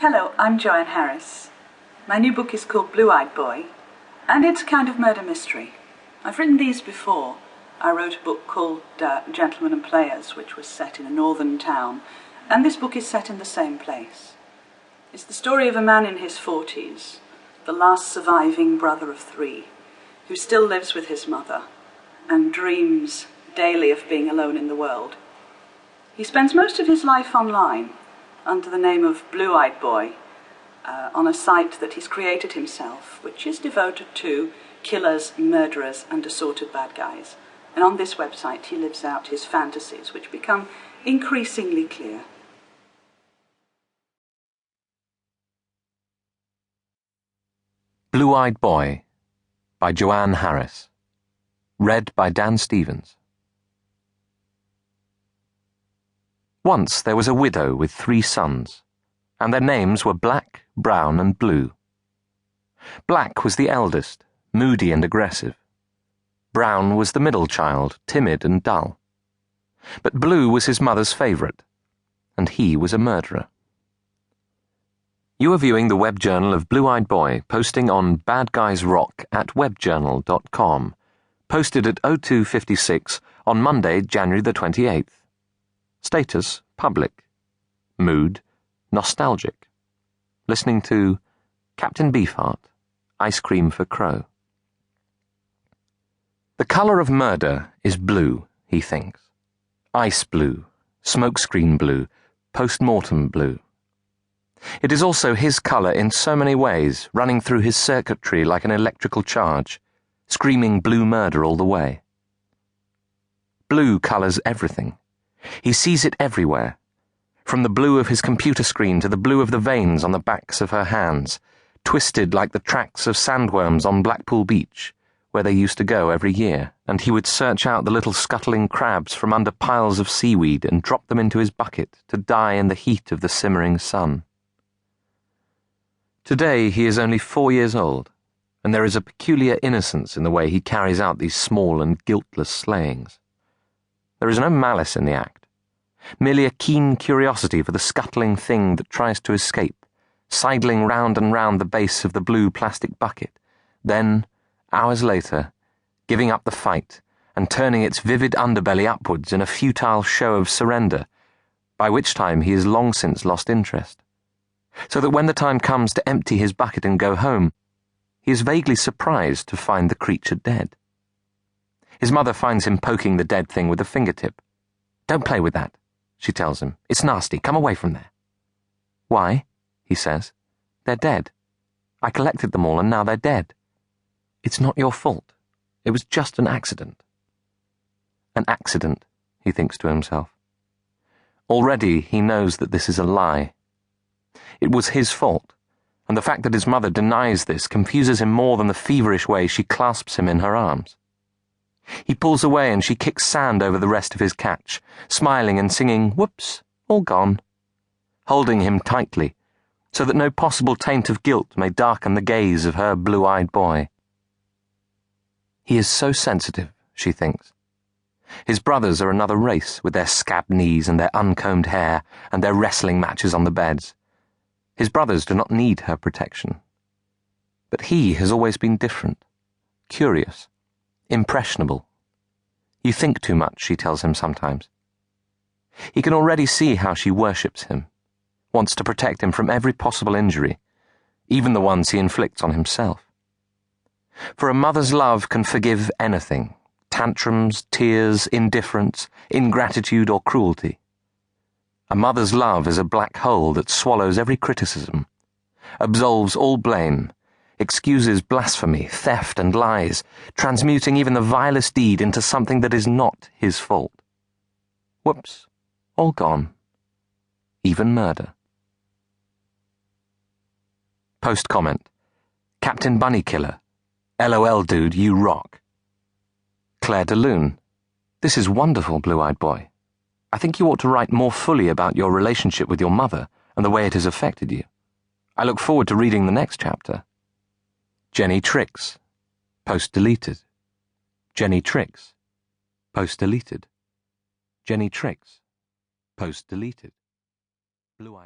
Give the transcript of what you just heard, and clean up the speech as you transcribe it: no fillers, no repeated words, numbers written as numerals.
Hello, I'm Joanne Harris. My new book is called Blueeyedboy, and it's a kind of murder mystery. I've written these before. I wrote a book called Gentlemen and Players, which was set in a northern town, and this book is set in the same place. It's the story of a man in his 40s, the last surviving brother of 3, who still lives with his mother and dreams daily of being alone in the world. He spends most of his life online, under the name of Blueeyedboy, on a site that he's created himself, which is devoted to killers, murderers, and assorted bad guys. And on this website he lives out his fantasies, which become increasingly clear. Blueeyedboy by Joanne Harris. Read by Dan Stevens. Once there was a widow with 3 sons, and their names were Black, Brown, and Blue. Black was the eldest, moody and aggressive. Brown was the middle child, timid and dull. But Blue was his mother's favourite, and he was a murderer. You are viewing the web journal of Blueeyedboy, posting on badguysrock at webjournal.com, posted at 02:56 on Monday, January the 28th. Status, public. Mood, nostalgic. Listening to Captain Beefheart, Ice Cream for Crow. The colour of murder is blue, he thinks. Ice blue, smokescreen blue, post-mortem blue. It is also his colour in so many ways, running through his circuitry like an electrical charge, screaming blue murder all the way. Blue colours everything. He sees it everywhere, from the blue of his computer screen to the blue of the veins on the backs of her hands, twisted like the tracks of sandworms on Blackpool Beach, where they used to go every year, and he would search out the little scuttling crabs from under piles of seaweed and drop them into his bucket to die in the heat of the simmering sun. Today he is only 4 years old, and there is a peculiar innocence in the way he carries out these small and guiltless slayings. There is no malice in the act, merely a keen curiosity for the scuttling thing that tries to escape, sidling round and round the base of the blue plastic bucket, then, hours later, giving up the fight and turning its vivid underbelly upwards in a futile show of surrender, by which time he has long since lost interest, so that when the time comes to empty his bucket and go home, he is vaguely surprised to find the creature dead. His mother finds him poking the dead thing with a fingertip. "Don't play with that," she tells him. "It's nasty. Come away from there." "Why?" he says. "They're dead. I collected them all and now they're dead. It's not your fault. It was just an accident." An accident, he thinks to himself. Already he knows that this is a lie. It was his fault, and the fact that his mother denies this confuses him more than the feverish way she clasps him in her arms. He pulls away and she kicks sand over the rest of his catch, smiling and singing, "Whoops, all gone," holding him tightly, so that no possible taint of guilt may darken the gaze of her blue-eyed boy. He is so sensitive, she thinks. His brothers are another race, with their scabbed knees and their uncombed hair and their wrestling matches on the beds. His brothers do not need her protection. But he has always been different, curious, impressionable. "You think too much," she tells him sometimes. He can already see how she worships him, wants to protect him from every possible injury, even the ones he inflicts on himself. For a mother's love can forgive anything, tantrums, tears, indifference, ingratitude, or cruelty. A mother's love is a black hole that swallows every criticism, absolves all blame, excuses blasphemy, theft, and lies, transmuting even the vilest deed into something that is not his fault. Whoops, all gone. Even murder. Post comment. Captain Bunny Killer. LOL dude, you rock. Claire de Lune. This is wonderful, Blue-eyed boy. I think you ought to write more fully about your relationship with your mother and the way it has affected you. I look forward to reading the next chapter. Jenny Tricks. Post deleted. Jenny Tricks. Post deleted. Jenny Tricks. Post deleted. Blue-eyed